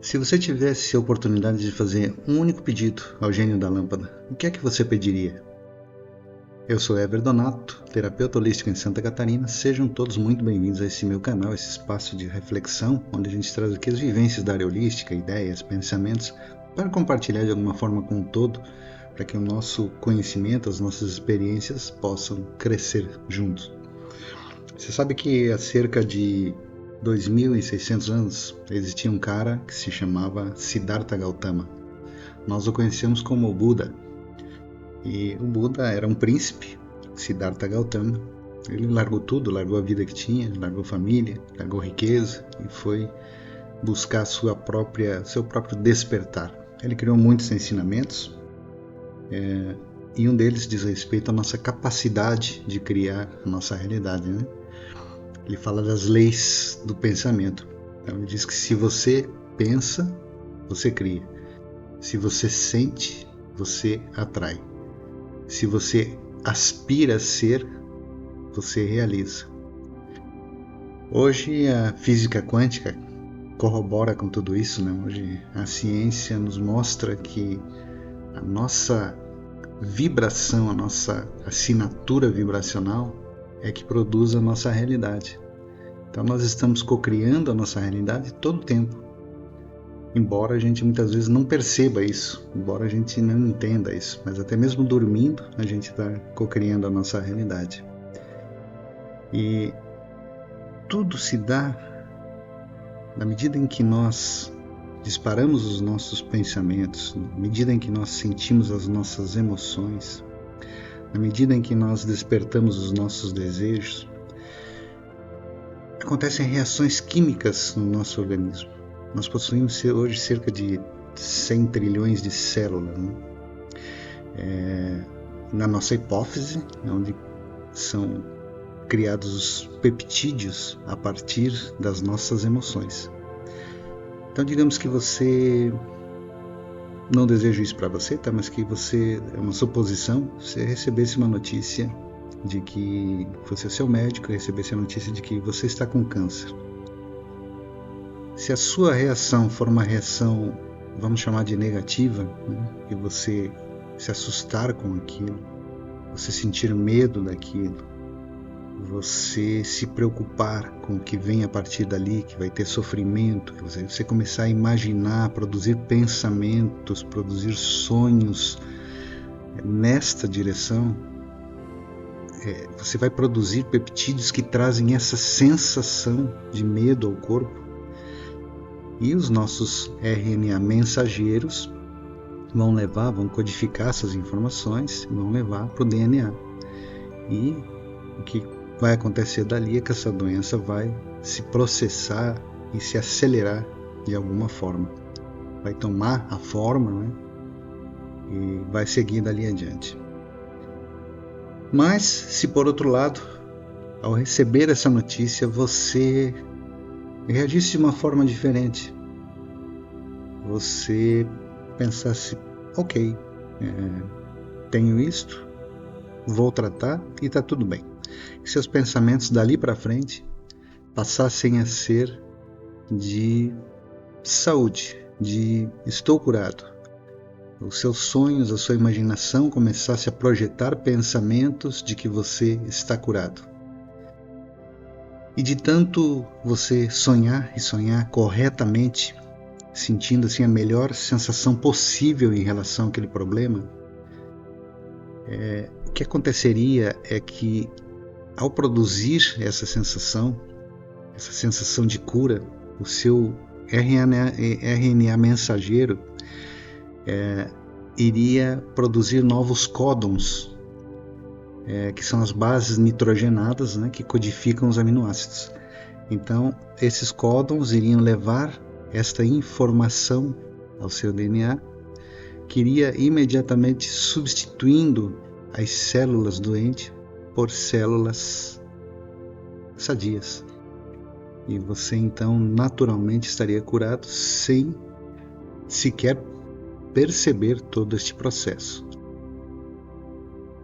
Se você tivesse a oportunidade de fazer um único pedido ao gênio da lâmpada, o que é que você pediria? Eu sou Ever Donato, terapeuta holístico em Santa Catarina. Sejam todos muito bem-vindos a esse meu canal, esse espaço de reflexão, onde a gente traz aqui as vivências da área holística, ideias, pensamentos, para compartilhar de alguma forma com o todo, para que o nosso conhecimento, as nossas experiências possam crescer juntos. Você sabe que há cerca de 2.600 anos existia um cara que se chamava Siddhartha Gautama. Nós o conhecemos como o Buda. E o Buda era um príncipe, Siddhartha Gautama. Ele largou tudo, largou a vida que tinha, largou família, largou riqueza e foi buscar seu próprio despertar. Ele criou muitos ensinamentos e um deles diz respeito à nossa capacidade de criar a nossa realidade, né? Ele fala das leis do pensamento. Então ele diz que se você pensa, você cria. Se você sente, você atrai. Se você aspira a ser, você realiza. Hoje a física quântica corrobora com tudo isso, né? Hoje a ciência nos mostra que a nossa vibração, a nossa assinatura vibracional é que produz a nossa realidade. Então nós estamos cocriando a nossa realidade todo o tempo. Embora a gente muitas vezes não perceba isso, embora a gente não entenda isso, mas até mesmo dormindo a gente está cocriando a nossa realidade. E tudo se dá na medida em que nós disparamos os nossos pensamentos, na medida em que nós sentimos as nossas emoções, na medida em que nós despertamos os nossos desejos, acontecem reações químicas no nosso organismo. Nós possuímos hoje cerca de 100 trilhões de células, né? Na nossa hipófise, onde são criados os peptídeos a partir das nossas emoções. Então digamos que você, não desejo isso para você, tá? Mas que você, é uma suposição, você recebesse uma notícia de que fosse o seu médico, recebesse a notícia de que você está com câncer. Se a sua reação for uma reação, vamos chamar de negativa, né? E você se assustar com aquilo, você sentir medo daquilo, você se preocupar com o que vem a partir dali, que vai ter sofrimento, você começar a imaginar, produzir pensamentos, produzir sonhos nesta direção, você vai produzir peptídeos que trazem essa sensação de medo ao corpo. E os nossos RNA mensageiros vão codificar essas informações, vão levar para o DNA. E o que vai acontecer dali é que essa doença vai se processar e se acelerar de alguma forma. Vai tomar a forma, né? E vai seguir dali adiante. Mas, se por outro lado, ao receber essa notícia, você reagisse de uma forma diferente, você pensasse, ok, tenho isto, vou tratar e está tudo bem. Que seus pensamentos dali para frente passassem a ser de saúde, de estou curado. Os seus sonhos, a sua imaginação começasse a projetar pensamentos de que você está curado. E de tanto você sonhar e sonhar corretamente, sentindo assim a melhor sensação possível em relação àquele problema, o que aconteceria é que ao produzir essa sensação de cura, o seu RNA mensageiro iria produzir novos códons, que são as bases nitrogenadas, né, que codificam os aminoácidos. Então, esses códons iriam levar esta informação ao seu DNA, que iria imediatamente substituindo as células doentes por células sadias. E você então naturalmente estaria curado sem sequer perceber todo este processo.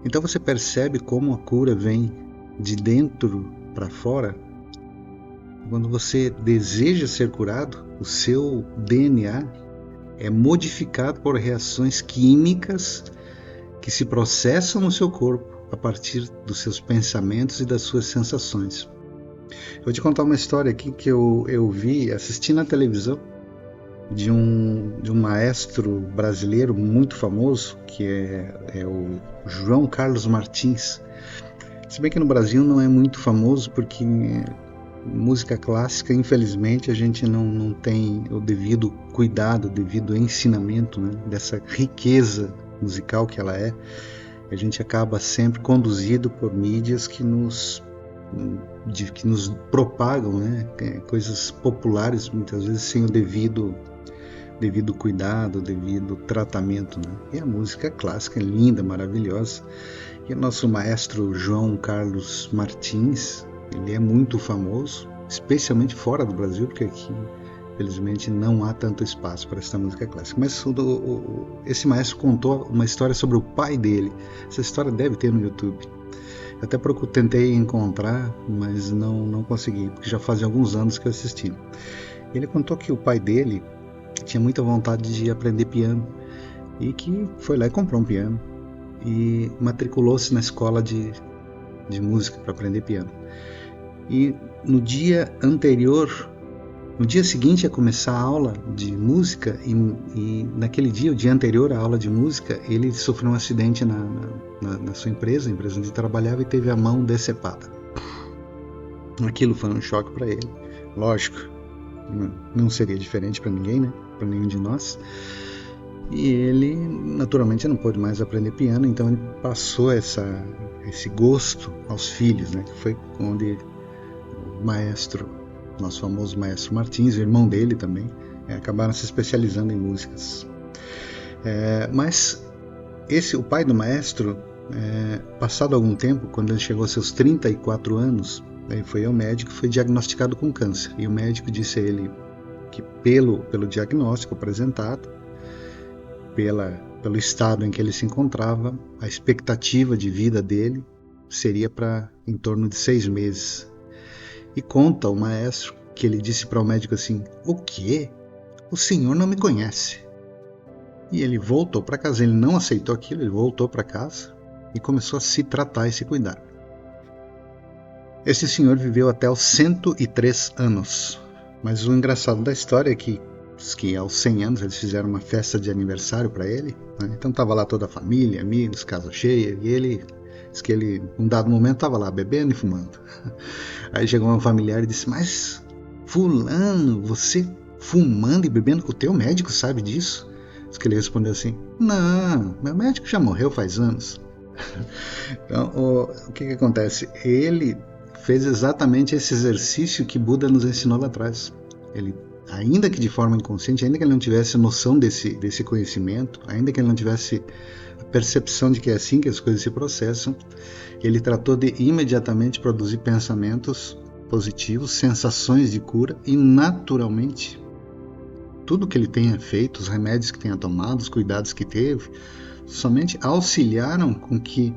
Então você percebe como a cura vem de dentro para fora Quando você deseja ser curado, o seu DNA é modificado por reações químicas que se processam no seu corpo a partir dos seus pensamentos e das suas sensações. Eu vou te contar uma história aqui que eu vi, assisti na televisão, de um maestro brasileiro muito famoso, que é o João Carlos Martins. Se bem que no Brasil não é muito famoso, porque música clássica, infelizmente, a gente não tem o devido cuidado, o devido ensinamento, né, dessa riqueza musical que ela é. A gente acaba sempre conduzido por mídias que nos propagam, né, coisas populares, muitas vezes sem o devido cuidado, devido tratamento, né? E a música clássica é linda, maravilhosa. E o nosso maestro João Carlos Martins, ele é muito famoso, especialmente fora do Brasil, porque aqui, felizmente, não há tanto espaço para essa música clássica. Mas esse maestro contou uma história sobre o pai dele. Essa história deve ter no YouTube. Eu até tentei encontrar, mas não consegui, porque já fazem alguns anos que eu assisti. Ele contou que o pai dele tinha muita vontade de aprender piano e que foi lá e comprou um piano e matriculou-se na escola de música para aprender piano. E no dia seguinte a começar a aula de música, e naquele dia, o dia anterior à aula de música, ele sofreu um acidente na sua empresa, a empresa onde trabalhava, e teve a mão decepada. Aquilo foi um choque para ele. Lógico, não seria diferente para ninguém, né? Para nenhum de nós. E ele, naturalmente, não pôde mais aprender piano, então ele passou esse gosto aos filhos, né? Que foi onde o maestro, nosso famoso maestro Martins, o irmão dele também, acabaram se especializando em músicas. Mas o pai do maestro, passado algum tempo, quando ele chegou aos seus 34 anos, ele foi ao médico e foi diagnosticado com câncer. E o médico disse a ele que pelo diagnóstico apresentado, pelo estado em que ele se encontrava, a expectativa de vida dele seria para em torno de 6 meses. E conta o maestro que ele disse para o médico assim: "O quê? O senhor não me conhece?" E ele voltou para casa, ele não aceitou aquilo, ele voltou para casa e começou a se tratar e se cuidar. Esse senhor viveu até os 103 anos. Mas o engraçado da história é que aos 100 anos eles fizeram uma festa de aniversário para ele, né? Então estava lá toda a família, amigos, casa cheia, e ele disse que ele, num dado momento, estava lá bebendo e fumando. Aí chegou um familiar e disse: "Mas fulano, você fumando e bebendo com o teu médico sabe disso?" Diz que ele respondeu assim: "Não, meu médico já morreu faz anos." Então, o que acontece? Ele fez exatamente esse exercício que Buda nos ensinou lá atrás. Ele, ainda que de forma inconsciente, ainda que ele não tivesse noção desse conhecimento, ainda que ele não tivesse a percepção de que é assim que as coisas se processam, ele tratou de imediatamente produzir pensamentos positivos, sensações de cura, e naturalmente tudo que ele tenha feito, os remédios que tenha tomado, os cuidados que teve, somente auxiliaram com que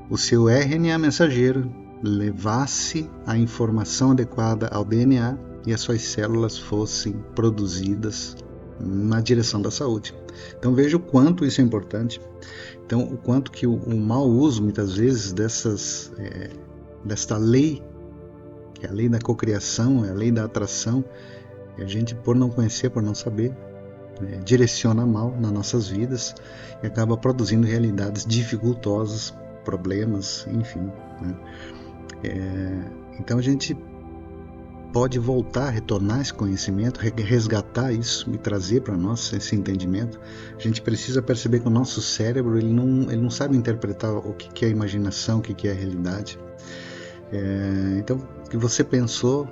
o seu RNA mensageiro levasse a informação adequada ao DNA e as suas células fossem produzidas na direção da saúde. Então veja o quanto isso é importante. Então o quanto que o mau uso, muitas vezes, desta lei, que é a lei da cocriação, é a lei da atração, e a gente, por não conhecer, por não saber, direciona mal nas nossas vidas e acaba produzindo realidades dificultosas, problemas, enfim, né? Então a gente pode voltar, retornar esse conhecimento, resgatar isso e trazer para nós esse entendimento. A gente precisa perceber que o nosso cérebro ele não sabe interpretar o que é imaginação, o que é realidade. Então, o que você pensou,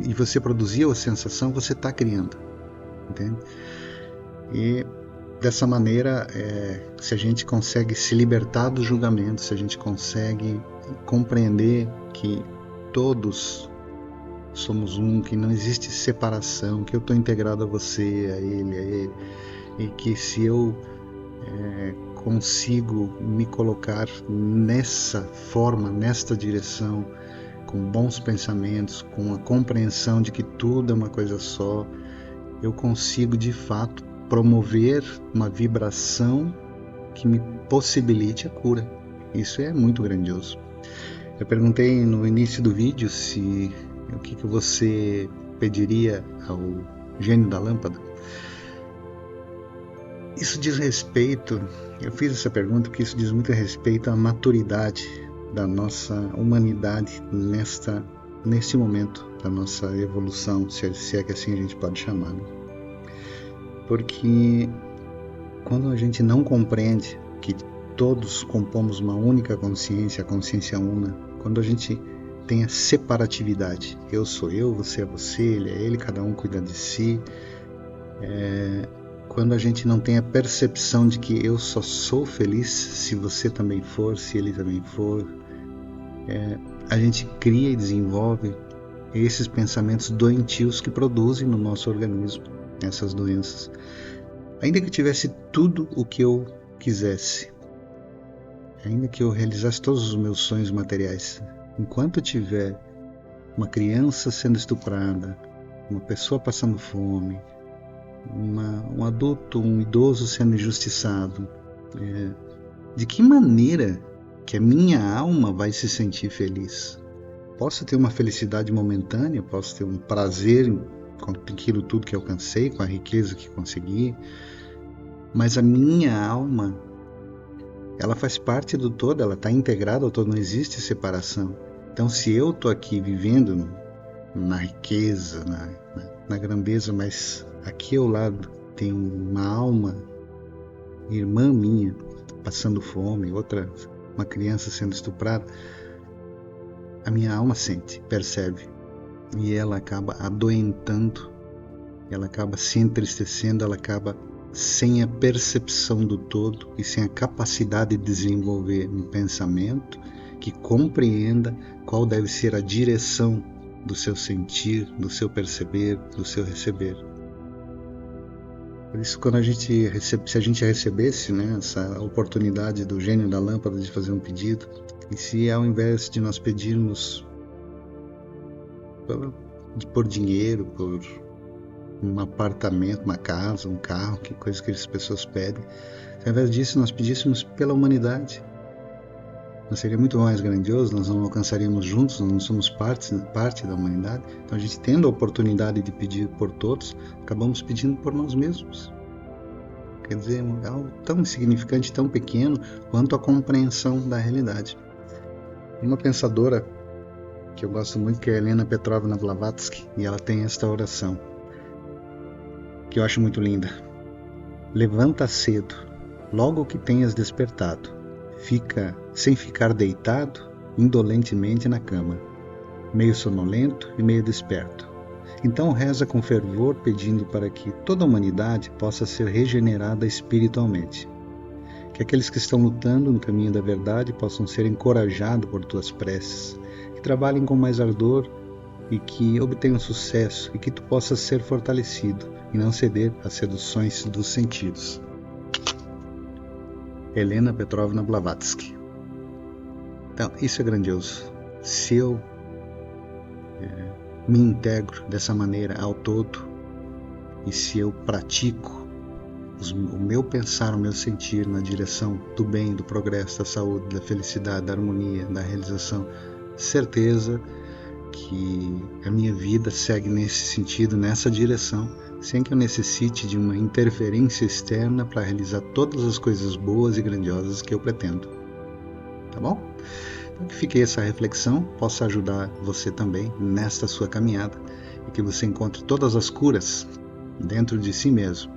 e você produziu a sensação, você está criando, entende? E dessa maneira, se a gente consegue se libertar do julgamento, se a gente consegue compreender que todos somos um, que não existe separação, que eu estou integrado a você, a ele, e que se eu consigo me colocar nessa forma, nesta direção, com bons pensamentos, com a compreensão de que tudo é uma coisa só, eu consigo de fato promover uma vibração que me possibilite a cura. Isso é muito grandioso. Eu perguntei no início do vídeo o que você pediria ao gênio da lâmpada. Isso diz respeito, eu fiz essa pergunta porque isso diz muito respeito à maturidade da nossa humanidade neste momento da nossa evolução, se é que assim a gente pode chamar. Porque quando a gente não compreende que todos compomos uma única consciência, a consciência una, quando a gente tem a separatividade, eu sou eu, você é você, ele é ele, cada um cuida de si, quando a gente não tem a percepção de que eu só sou feliz se você também for, se ele também for, a gente cria e desenvolve esses pensamentos doentios que produzem no nosso organismo essas doenças. Ainda que eu tivesse tudo o que eu quisesse, ainda que eu realizasse todos os meus sonhos materiais, enquanto eu tiver uma criança sendo estuprada, uma pessoa passando fome, um adulto, um idoso sendo injustiçado, de que maneira que a minha alma vai se sentir feliz? Posso ter uma felicidade momentânea, posso ter um prazer com aquilo tudo que alcancei, com a riqueza que consegui, mas a minha alma, ela faz parte do todo, ela está integrada ao todo, não existe separação. Então, se eu estou aqui vivendo na riqueza, na grandeza, mas aqui ao lado tem uma alma, irmã minha, passando fome, uma criança sendo estuprada, a minha alma sente, percebe, e ela acaba adoentando, ela acaba se entristecendo, ela acaba sem a percepção do todo e sem a capacidade de desenvolver um pensamento que compreenda qual deve ser a direção do seu sentir, do seu perceber, do seu receber. Por isso, se a gente recebesse, essa oportunidade do gênio da lâmpada de fazer um pedido, e se ao invés de nós pedirmos por dinheiro, por um apartamento, uma casa, um carro, que coisa que as pessoas pedem, se ao invés disso nós pedíssemos pela humanidade, não seria muito mais grandioso? Nós não alcançaríamos juntos, nós não somos parte da humanidade. Então a gente tendo a oportunidade de pedir por todos, acabamos pedindo por nós mesmos. Quer dizer, algo tão insignificante, tão pequeno, quanto a compreensão da realidade. Uma pensadora que eu gosto muito, que é a Helena Petrovna Blavatsky, e ela tem esta oração, que eu acho muito linda. Levanta cedo, logo que tenhas despertado. Fica sem ficar deitado indolentemente na cama, meio sonolento e meio desperto. Então reza com fervor, pedindo para que toda a humanidade possa ser regenerada espiritualmente. Que aqueles que estão lutando no caminho da verdade possam ser encorajados por tuas preces, que trabalhem com mais ardor e que obtenham sucesso, e que tu possas ser fortalecido e não ceder às seduções dos sentidos. Helena Petrovna Blavatsky. Então, isso é grandioso. Se eu me integro dessa maneira ao todo, e se eu pratico o meu pensar, o meu sentir na direção do bem, do progresso, da saúde, da felicidade, da harmonia, da realização, certeza que a minha vida segue nesse sentido, nessa direção, sem que eu necessite de uma interferência externa para realizar todas as coisas boas e grandiosas que eu pretendo. Tá bom? Então que fique essa reflexão, possa ajudar você também nesta sua caminhada, e que você encontre todas as curas dentro de si mesmo,